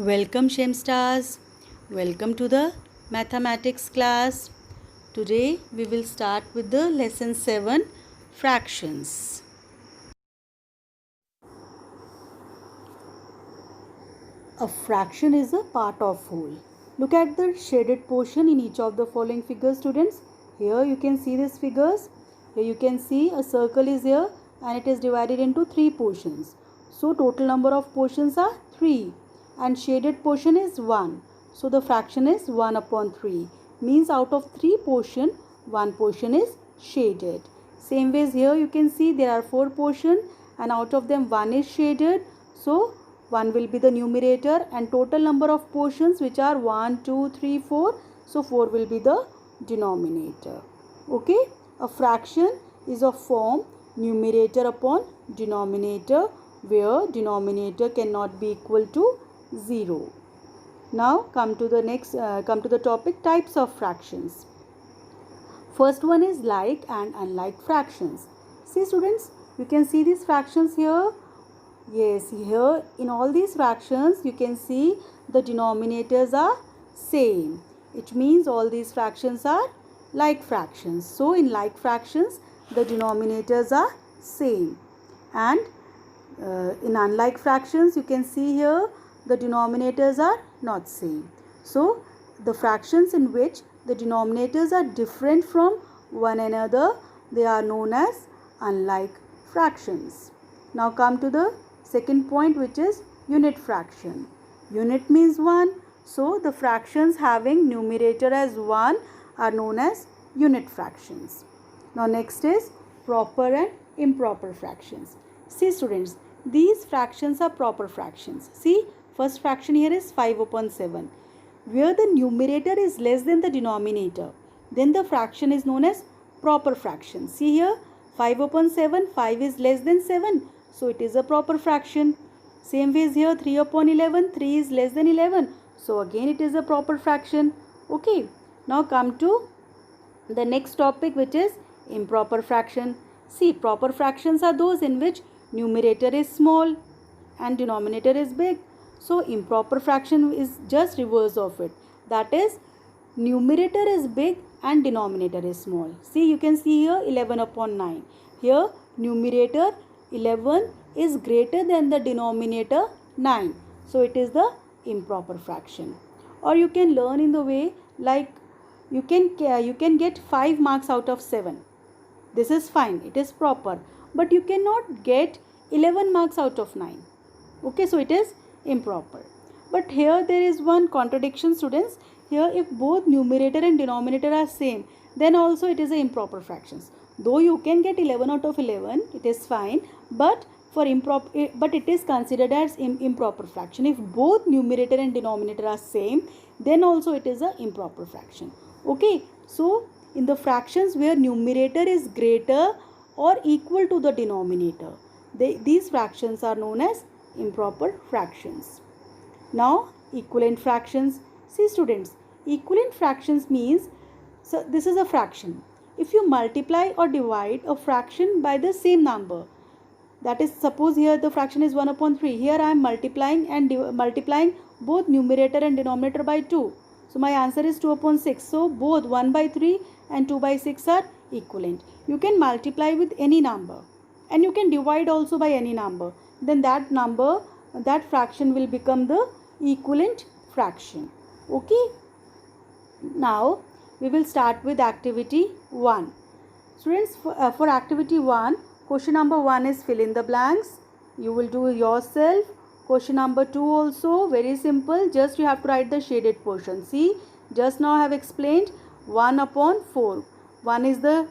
Welcome Shem Stars. Welcome to the mathematics class. Today we will start with the lesson 7 fractions. A fraction is a part of whole. Look at the shaded portion in each of the following figures, students. Here you can see these figures. Here you can see a circle is here and it is divided into 3 portions. So total number of portions are 3 and shaded portion is 1. So the fraction is 1 upon 3. Means out of 3 portion, 1 portion is shaded. Same ways here you can see there are 4 portions and out of them 1 is shaded. So 1 will be the numerator and total number of portions which are 1, 2, 3, 4. So 4 will be the denominator. Okay. A fraction is of form numerator upon denominator where denominator cannot be equal to 0. Now come to the topic types of fractions. First one is like and unlike fractions. See students, you can see these fractions here. Yes, here in all these fractions you can see the denominators are same. It means all these fractions are like fractions. So in like fractions the denominators are same, and in unlike fractions you can see here the denominators are not same. So the fractions in which the denominators are different from one another, they are known as unlike fractions. Now come to the second point, which is unit fraction. Unit means 1. So the fractions having numerator as 1 are known as unit fractions. Now next is proper and improper fractions. See students, these fractions are proper fractions. See, first fraction here is 5 upon 7. Where the numerator is less than the denominator, then the fraction is known as proper fraction. See here, 5 upon 7, 5 is less than 7. So it is a proper fraction. Same ways here, 3 upon 11, 3 is less than 11. So again it is a proper fraction. Okay. Now come to the next topic, which is improper fraction. See, proper fractions are those in which numerator is small and denominator is big. So improper fraction is just reverse of it. That is, numerator is big and denominator is small. See, you can see here 11 upon 9. Here numerator 11 is greater than the denominator 9. So it is the improper fraction. Or you can learn in the way like you can get 5 marks out of 7. This is fine. It is proper. But you cannot get 11 marks out of 9. Okay, so it is improper. But here there is one contradiction, students. Here if both numerator and denominator are same, then also it is a improper fractions. Though you can get 11 out of 11, it is fine, but it is considered as improper fraction. If both numerator and denominator are same, then also it is a improper fraction. Okay, so in the fractions where numerator is greater or equal to the denominator, these fractions are known as improper fractions. Now equivalent fractions. See students, equivalent fractions means, so this is a fraction. If you multiply or divide a fraction by the same number, that is, suppose here the fraction is 1 upon 3. Here I am multiplying and multiplying both numerator and denominator by 2. So my answer is 2 upon 6. So both 1 by 3 and 2 by 6 are equivalent. You can multiply with any number and you can divide also by any number. Then that fraction will become the equivalent fraction. Okay. Now we will start with activity 1. Students, for activity 1, question number 1 is fill in the blanks. You will do yourself. Question number 2 also very simple. Just you have to write the shaded portion. See, just now I have explained 1 upon 4. 1 is the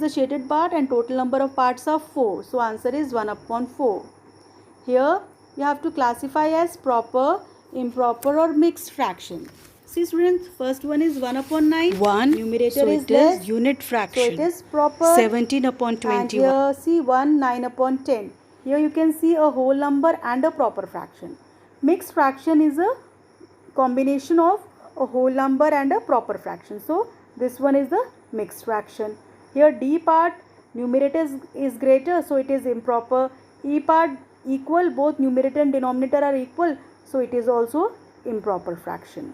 shaded part and total number of parts are 4. So answer is 1 upon 4. Here you have to classify as proper, improper or mixed fraction. See students, first one is 1 upon 9. 1. Numerator So is it less. is unit fraction. So it is proper. 17 upon 21. And here see 1, 9 upon 10. Here you can see a whole number and a proper fraction. Mixed fraction is a combination of a whole number and a proper fraction. So this one is the mixed fraction. Here D part, numerator is greater, so it is improper. E part equal, both numerator and denominator are equal, so it is also improper fraction.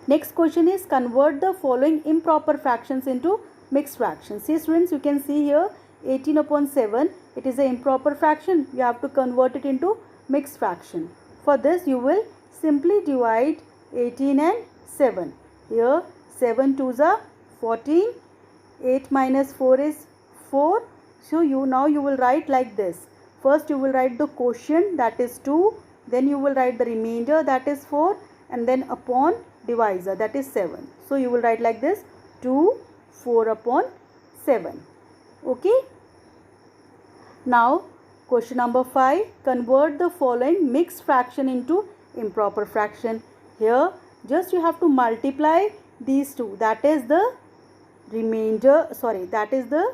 Next question is convert the following improper fractions into mixed fractions. See students, you can see here 18 upon 7, it is an improper fraction. You have to convert it into mixed fraction. For this you will simply divide 18 and 7. Here 7 2s are 14, 8 minus 4 is 4. So now you will write like this. First you will write the quotient, that is 2, then you will write the remainder, that is 4, and then upon divisor, that is 7. So you will write like this, 2 4 upon 7. Okay. Now question number 5, convert the following mixed fraction into improper fraction. Here just you have to multiply these two, that is the remainder, that is the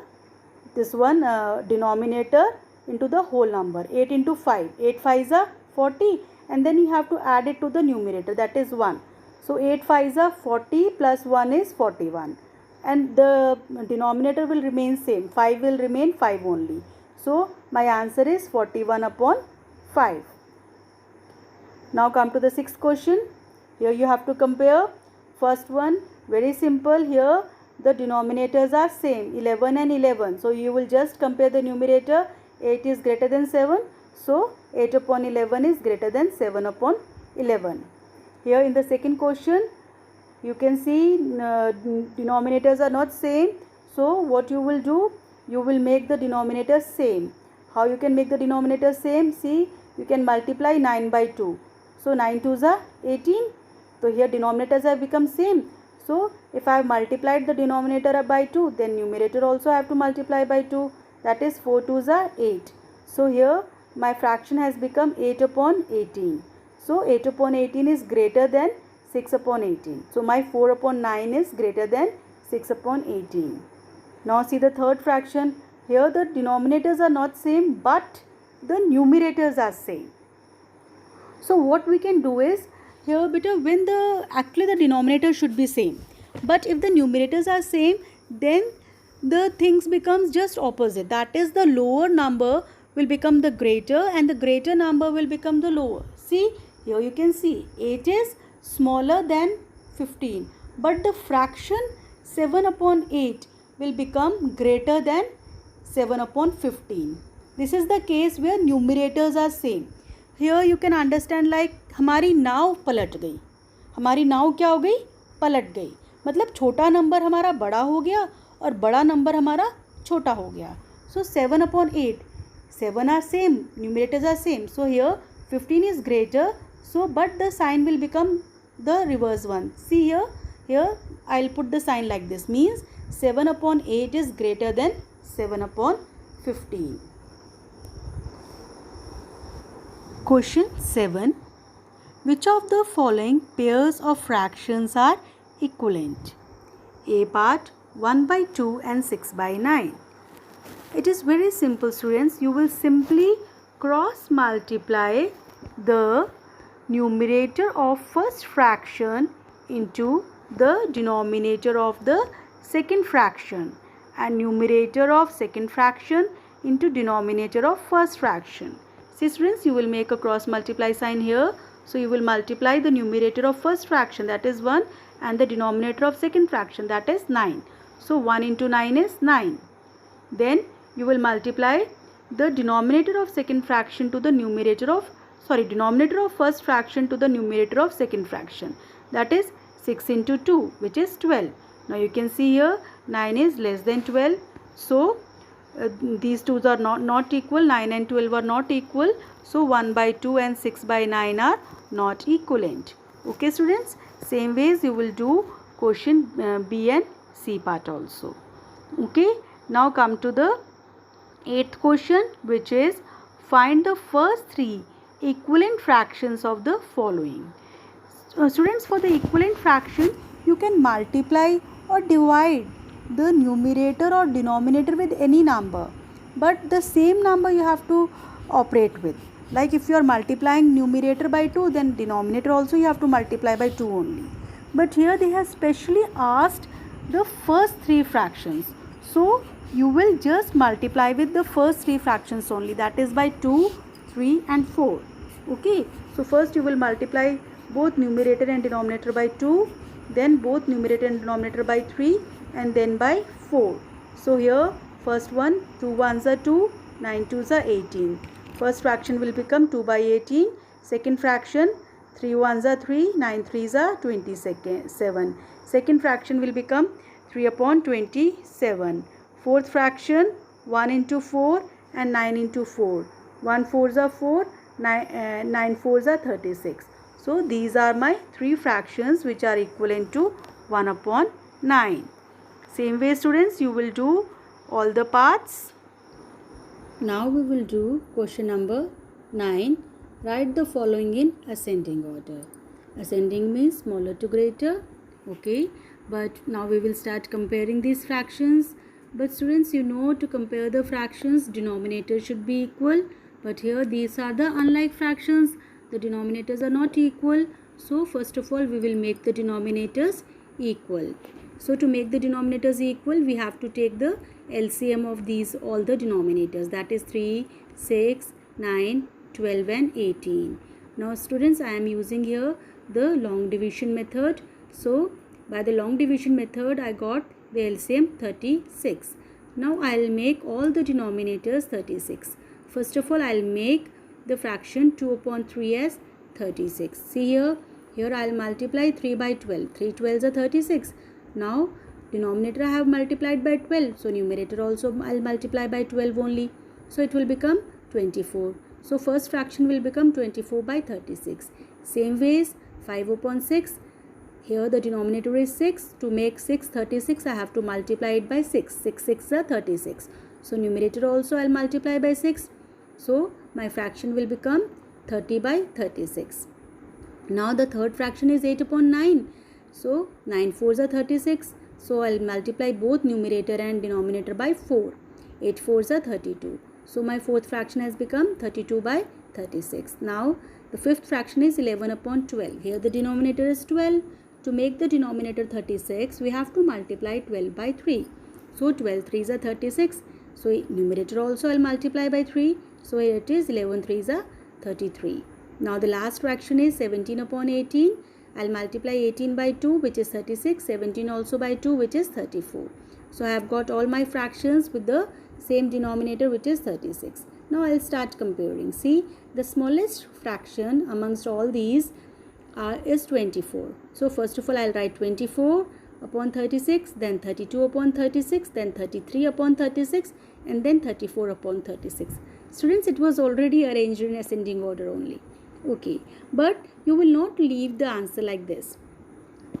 denominator into the whole number. 8 into 5, 8 5s are 40, and then you have to add it to the numerator, that is 1. So 8 5s are 40 plus 1 is 41, and the denominator will remain same, 5 will remain 5 only. So my answer is 41 upon 5. Now come to the sixth question. Here you have to compare. First one, very simple. Here the denominators are same, 11 and 11. So you will just compare the numerator. 8 is greater than 7. So 8 upon 11 is greater than 7 upon 11. Here in the second question, you can see denominators are not same. So what you will do, you will make the denominator same. How you can make the denominator same? See, you can multiply 9 by 2. So 9 2s are 18. So here denominators have become same. So if I have multiplied the denominator by 2, then numerator also I have to multiply by 2. That is 4 2s are 8. So here my fraction has become 8 upon 18. So 8 upon 18 is greater than 6 upon 18. So my 4 upon 9 is greater than 6 upon 18. Now see the third fraction. Here the denominators are not same, but the numerators are same. So what we can do is, here when actually the denominator should be same, but if the numerators are same, then the things becomes just opposite. That is, the lower number will become the greater and the greater number will become the lower. See, here you can see 8 is smaller than 15, but the fraction 7 upon 8 will become greater than 7 upon 15. This is the case where numerators are same. Here you can understand like हमारी नाव पलट गई. हमारी नाव क्या हो गई? पलट गई. मतलब छोटा नंबर हमारा बड़ा हो गया और बड़ा नंबर हमारा छोटा हो गया. So 7 upon 8, 7 are same, numerators are same. So here 15 is greater. So but the sign will become the reverse one. See here I'll put the sign like this, means 7 upon 8 is greater than 7 upon 15. Question 7. Which of the following pairs of fractions are equivalent? A part 1 by 2 and 6 by 9. It is very simple, students. You will simply cross multiply the numerator of first fraction into the denominator of the second fraction, and numerator of second fraction into denominator of first fraction. See students, you will make a cross multiply sign here. So you will multiply the numerator of first fraction, that is 1, and the denominator of second fraction, that is 9. So 1 into 9 is 9. Then you will multiply the denominator of second fraction to the denominator of first fraction to the numerator of second fraction, that is 6 into 2, which is 12. Now you can see here 9 is less than 12. So these twos are not equal. 9 and 12 are not equal. So 1 by 2 and 6 by 9 are not equivalent. Okay students, same ways you will do question B and C part also. Okay, now come to the 8th question, which is find the first 3 equivalent fractions of the following. Students, for the equivalent fraction, you can multiply or divide the numerator or denominator with any number, but the same number you have to operate with. Like if you are multiplying numerator by 2, then denominator also you have to multiply by 2 only. But here they have specially asked the first 3 fractions. So you will just multiply with the first 3 fractions only, that is by 2, 3 and 4. Okay, So first you will multiply both numerator and denominator by 2, then both numerator and denominator by 3, and then by 4. So here first one, 2 1s are 2, 9 2s are 18. First fraction will become 2 by 18. Second fraction, 3 1s are 3, 9 3s are 27. Second fraction will become 3 upon 27. Fourth fraction, 1 into 4 and 9 into 4. 1 4s are 4, 9 4s are 36. So these are my three fractions which are equivalent to 1 upon 9. Same way students, you will do all the parts. Now we will do question number 9. Write the following in ascending order. Ascending means smaller to greater. Okay. But now we will start comparing these fractions. But students, you know, to compare the fractions, denominator should be equal. But here these are the unlike fractions. The denominators are not equal. So first of all, we will make the denominators equal. So to make the denominators equal, we have to take the LCM of these all the denominators. That is 3, 6, 9, 12 and 18. Now students, I am using here the long division method. So by the long division method, I got the LCM 36. Now I will make all the denominators 36. First of all, I will make the fraction 2 upon 3 as 36. See here I will multiply 3 by 12. 3 12s are 36. Now denominator I have multiplied by 12. So numerator also I will multiply by 12 only. So it will become 24. So first fraction will become 24 by 36. Same ways 5 upon 6. Here the denominator is 6. To make 6 36, I have to multiply it by 6. 6 6 are 36. So numerator also I will multiply by 6. So my fraction will become 30 by 36. Now the third fraction is 8 upon 9. So 9 4s are 36. So I will multiply both numerator and denominator by 4. 8 4s are 32. So my fourth fraction has become 32 by 36. Now the fifth fraction is 11 upon 12. Here the denominator is 12. To make the denominator 36, we have to multiply 12 by 3. So 12 3s are 36. So numerator also I will multiply by 3. So here it is 11 3s are 33. Now the last fraction is 17 upon 18. I will multiply 18 by 2, which is 36. 17 also by 2, which is 34. So I have got all my fractions with the same denominator, which is 36. Now I will start comparing. See, the smallest fraction amongst all these is 24. So first of all, I will write 24 upon 36, then 32 upon 36, then 33 upon 36, and then 34 upon 36. Students, it was already arranged in ascending order only. Okay, but you will not leave the answer like this.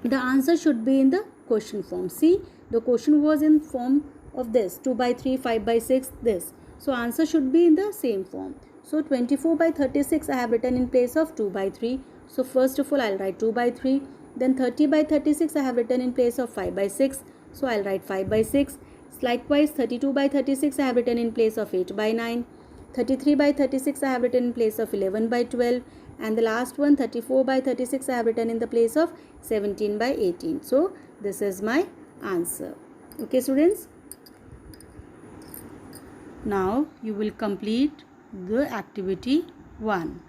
The answer should be in the question form. See, the question was in form of this 2 by 3, 5 by 6, this. So answer should be in the same form. So 24 by 36 I have written in place of 2 by 3. So first of all, I will write 2 by 3. Then 30 by 36 I have written in place of 5 by 6. So I will write 5 by 6. Likewise 32 by 36 I have written in place of 8 by 9. 33 by 36 I have written in place of 11 by 12. And the last one, 34 by 36, I have written in the place of 17 by 18. So this is my answer. Okay students. Now you will complete the activity 1.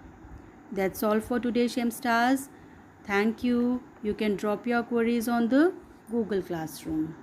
That's all for today, Shem Stars. Thank you. You can drop your queries on the Google Classroom.